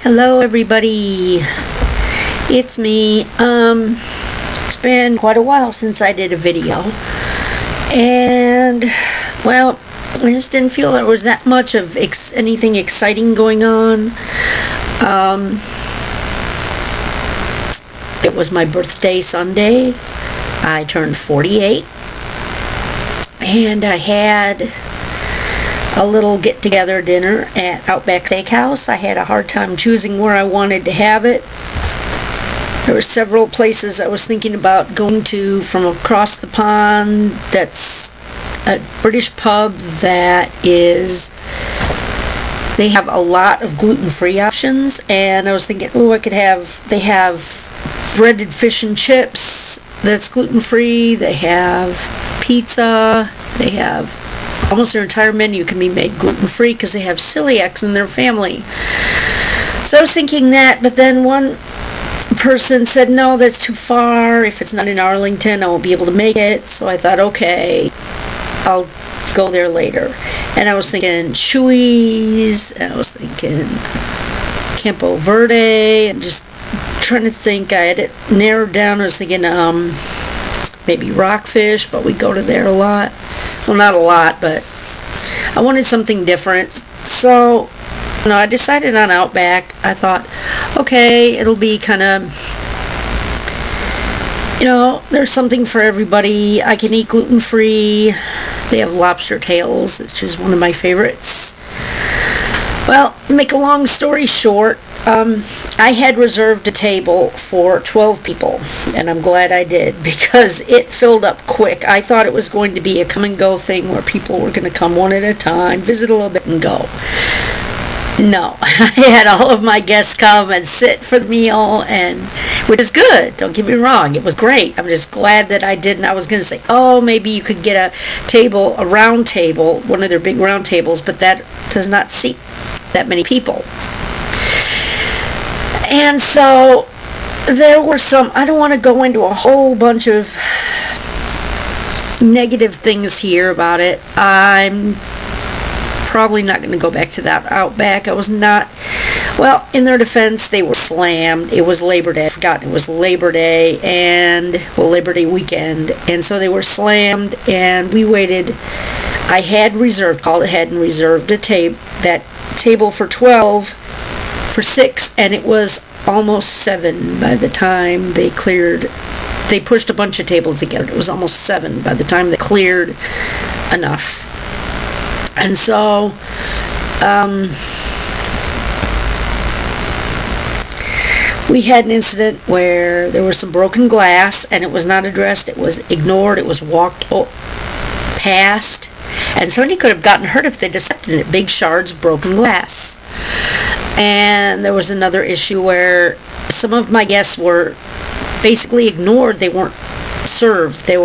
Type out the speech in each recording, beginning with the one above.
Hello everybody, it's me. It's been quite a while since I did a video, and well, I just didn't feel there was that much of anything exciting going on. It was my birthday Sunday. I turned 48, and I had a little get-together dinner at Outback Steakhouse. I had a hard time choosing where I wanted to have it. There were several places I was thinking about going to from across the pond. That's a British pub that they have a lot of gluten-free options, and I was thinking, they have breaded fish and chips that's gluten-free, they have pizza, they have almost their entire menu can be made gluten-free because they have celiacs in their family. So I was thinking that, but then one person said, no, that's too far. If it's not in Arlington, I won't be able to make it. So I thought, okay, I'll go there later. And I was thinking Chewy's, and I was thinking Campo Verde, and just trying to think. I had it narrowed down. I was thinking maybe Rockfish, but we go to there a lot. Well, not a lot, but I wanted something different. So, I decided on Outback. I thought, okay, it'll be kind of, there's something for everybody. I can eat gluten-free. They have lobster tails, which is one of my favorites. Well, make a long story short, I had reserved a table for 12 people, and I'm glad I did because it filled up quick. I thought it was going to be a come and go thing where people were going to come one at a time, visit a little bit, and go. No, I had all of my guests come and sit for the meal, and which is good, don't get me wrong, it was great. I'm just glad that I didn't. I was going to say, oh, maybe you could get a round table, one of their big round tables, but that does not seat that many people. And so there were I don't want to go into a whole bunch of negative things here about it. I'm probably not going to go back to that Outback. I was not, well, in their defense, they were slammed. It was Labor Day. I forgot it was Labor Day Labor Day weekend. And so they were slammed, and we waited. I had called ahead and reserved that table for 12 for 6, and it was almost 7 by the time they cleared. They pushed a bunch of tables together. It was almost 7 by the time they cleared enough. And so we had an incident where there was some broken glass, and it was not addressed. It was ignored. It was walked past, and somebody could have gotten hurt if they just stepped in it. Big shards of broken glass. And there was another issue where some of my guests were basically ignored. They weren't served. They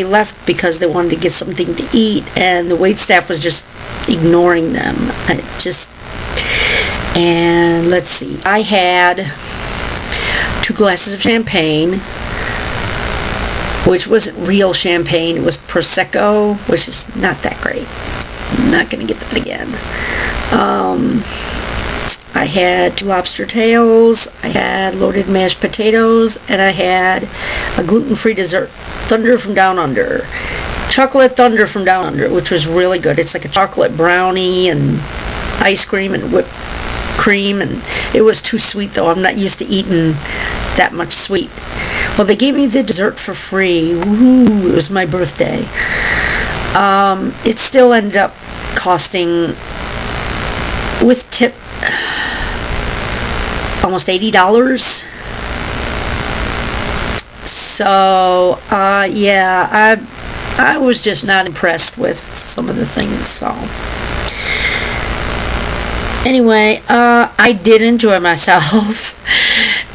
left because they wanted to get something to eat, and the waitstaff was just ignoring them. And let's see, I had 2 glasses of champagne, which wasn't real champagne. It was Prosecco, which is not that great. I'm not going to get that again. I had 2 lobster tails, I had loaded mashed potatoes, and I had a gluten-free dessert, Thunder from Down Under. Chocolate Thunder from Down Under, which was really good. It's like a chocolate brownie and ice cream and whipped cream, and it was too sweet, though. I'm not used to eating that much sweet. Well, they gave me the dessert for free. Woo, it was my birthday. It still ended up costing, with tip, almost $80. So, yeah, I was just not impressed with some of the things, so. Anyway, I did enjoy myself,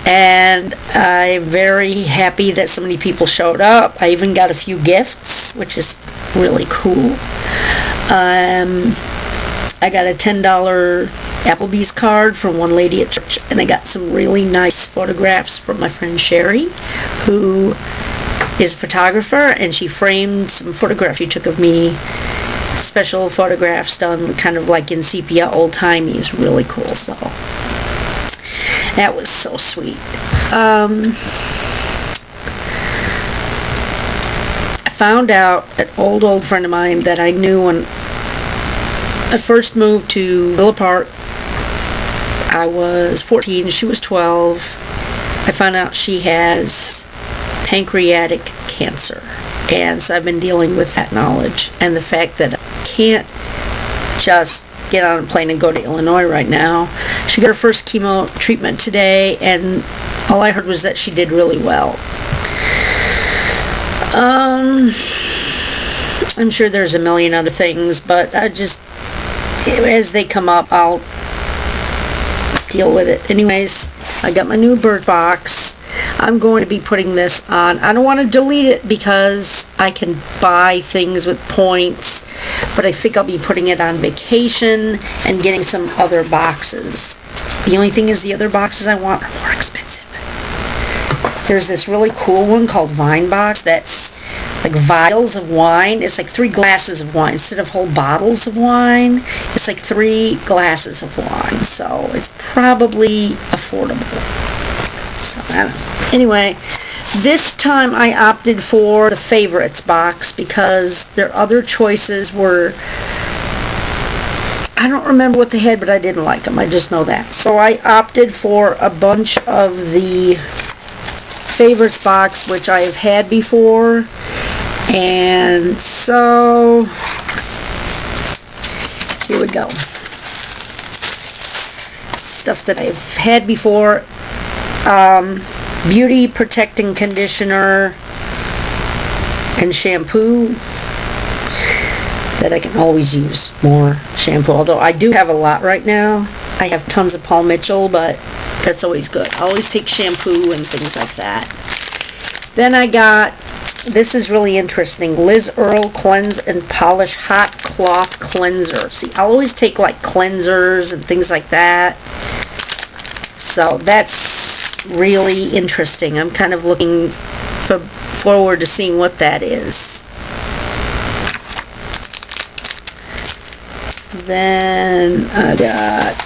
and I'm very happy that so many people showed up. I even got a few gifts, which is really cool. I got a $10 Applebee's card from one lady at church, and I got some really nice photographs from my friend Sherry, who is a photographer, and she framed some photographs she took of me special photographs done kind of like in sepia, old-timey. Is really cool. So That was so sweet. I found out an old friend of mine that I knew when I first moved to Villa Park. I was 14, she was 12. I found out she has pancreatic cancer. And so I've been dealing with that knowledge and the fact that I can't just get on a plane and go to Illinois right now. She got her first chemo treatment today, and all I heard was that she did really well. I'm sure there's a million other things, but I just, as they come up, I'll deal with it. Anyways, I got my new Birchbox. I'm going to be putting this on. I don't want to delete it because I can buy things with points, but I think I'll be putting it on vacation and getting some other boxes. The only thing is the other boxes I want are more expensive. There's this really cool one called Vine Box that's like vials of wine. It's like 3 glasses of wine. Instead of whole bottles of wine, it's like 3 glasses of wine. So it's probably affordable. So I don't know. Anyway, this time I opted for the favorites box because their other choices were, I don't remember what they had, but I didn't like them. I just know that. So I opted for a bunch of the favorites box, which I have had before. And so here we go. Stuff that I've had before. Beauty protecting conditioner and shampoo that I can always use more shampoo, although I do have a lot right now. I have tons of Paul Mitchell, but that's always good. I always take shampoo and things like that. Then I got, this is really interesting, Liz Earle Cleanse and Polish Hot Cloth Cleanser. See, I'll always take like cleansers and things like that. So that's really interesting. I'm kind of looking forward to seeing what that is. Then I got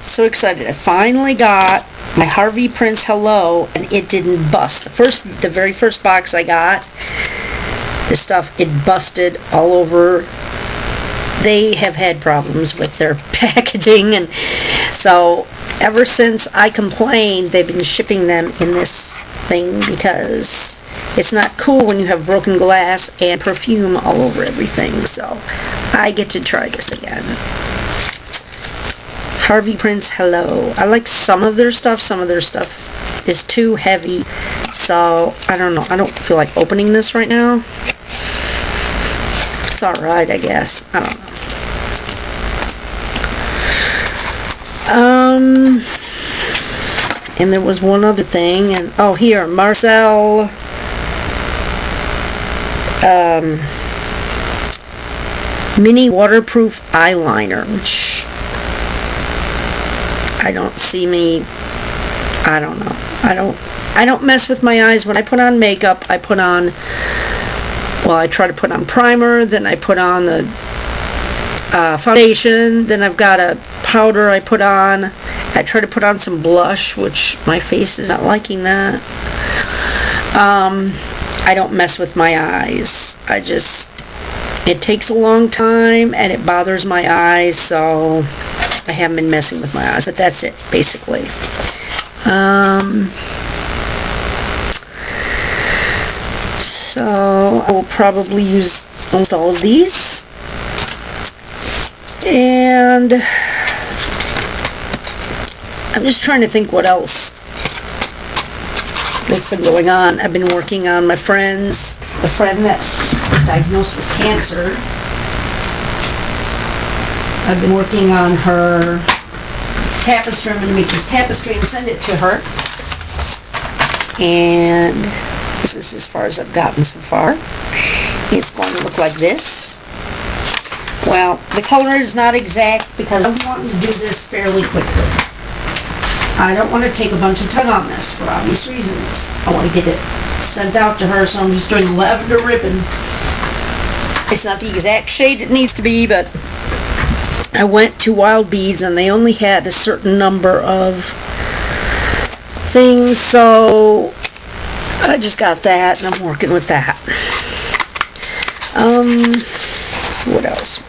so excited. I finally got my Harvey Prince Hello, and it didn't bust. The very first box I got, this stuff, it busted all over. They have had problems with their packaging, and so ever since I complained, they've been shipping them in this thing because it's not cool when you have broken glass and perfume all over everything. So I get to try this again. Harvey Prince Hello. I like some of their stuff. Some of their stuff is too heavy. So I don't know. I don't feel like opening this right now. It's alright, I guess. I don't know. And there was one other thing, and oh, here, Marcel mini waterproof eyeliner, which I don't see me, I don't know. I don't mess with my eyes. When I put on makeup, I put on, well, I try to put on primer, then I put on the foundation, then I've got a powder I put on. I try to put on some blush, which my face is not liking that. I don't mess with my eyes. It takes a long time and it bothers my eyes, so I haven't been messing with my eyes, but that's it, basically. So I will probably use almost all of these. And I'm just trying to think what else that's been going on. I've been working on the friend that was diagnosed with cancer. I've been working on her tapestry. I'm going to make this tapestry and send it to her. And this is as far as I've gotten so far. It's going to look like this. Well, the color is not exact because I'm wanting to do this fairly quickly. I don't want to take a bunch of time on this for obvious reasons. I want to get it sent out to her, so I'm just doing lavender ribbon. It's not the exact shade it needs to be, but I went to Wild Beads and they only had a certain number of things, so I just got that and I'm working with that. What else?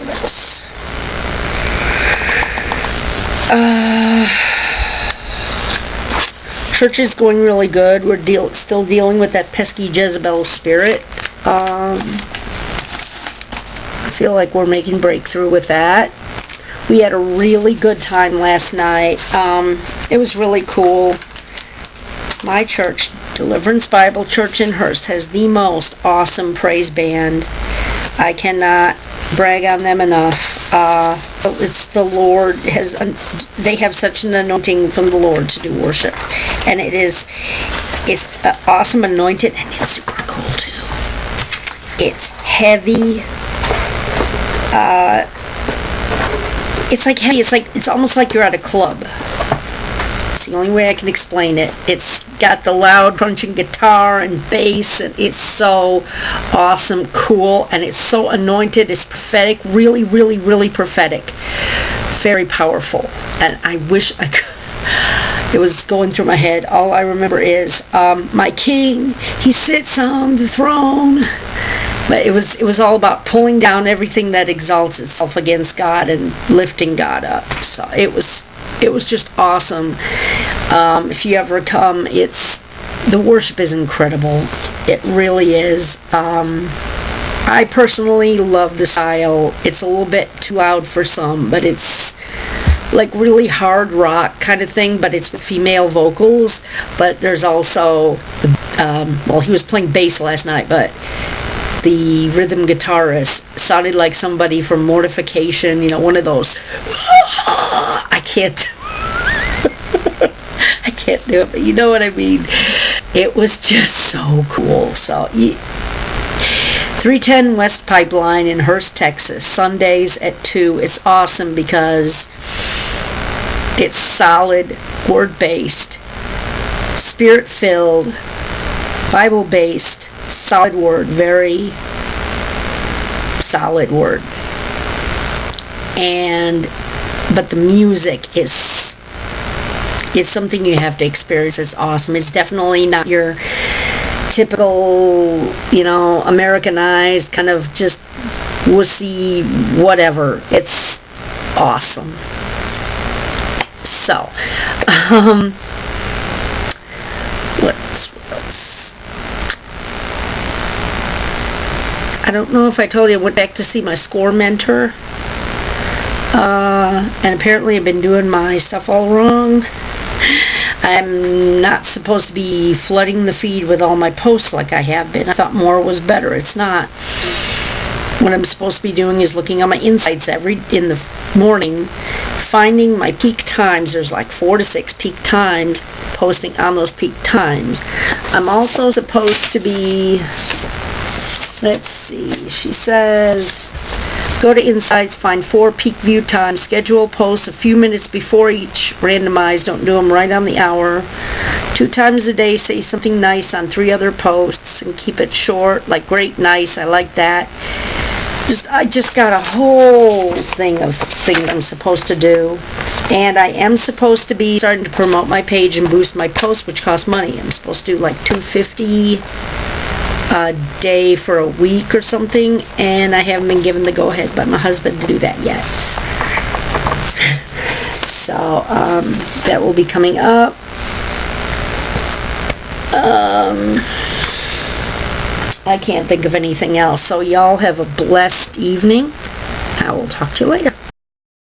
Church is going really good. We're still dealing with that pesky Jezebel spirit. I feel like we're making breakthrough with that. We had a really good time last night. It was really cool. My church, Deliverance Bible Church in Hearst, has the most awesome praise band. I cannot brag on them enough. It's the Lord they have such an anointing from the Lord to do worship, and it's awesome anointed, and it's super cool too. It's heavy. It's like heavy. It's almost like you're at a club. It's the only way I can explain it. It's got the loud crunching guitar and bass, and it's so awesome, cool, and it's so anointed. It's prophetic, really, really, really prophetic. Very powerful. And I wish I could. It was going through my head. All I remember is, my king, he sits on the throne. But it was all about pulling down everything that exalts itself against God and lifting God up. So it was just awesome. If you ever come, the worship is incredible. It really is. I personally love the style. It's a little bit too loud for some, but it's like really hard rock kind of thing, but it's with female vocals. But there's also he was playing bass last night, but the rhythm guitarist sounded like somebody from Mortification, one of those. I can't do it, but you know what I mean. It was just so cool. So 310 West Pipeline in Hearst, Texas, Sundays at 2. It's awesome because it's solid, word-based, spirit-filled, Bible-based, solid word, very solid word. But the music is something you have to experience. It's awesome. It's definitely not your typical, Americanized kind of just wussy whatever. It's awesome. So, what else? I don't know if I told you, I went back to see my score mentor. And apparently I've been doing my stuff all wrong. I'm not supposed to be flooding the feed with all my posts like I have been. I thought more was better. It's not. What I'm supposed to be doing is looking at my insights in the morning, finding my peak times. There's like 4 to 6 peak times, posting on those peak times. I'm also supposed to be, let's see, she says, go to Insights, find 4 peak view times, schedule posts a few minutes before each, randomized, don't do them right on the hour. 2 times a day, say something nice on 3 other posts and keep it short, like great, nice, I like that. I just got a whole thing of things I'm supposed to do. And I am supposed to be starting to promote my page and boost my posts, which costs money. I'm supposed to do like $250 a day for a week or something, and I haven't been given the go-ahead by my husband to do that yet. So that will be coming up. I can't think of anything else. So y'all have a blessed evening. I will talk to you later.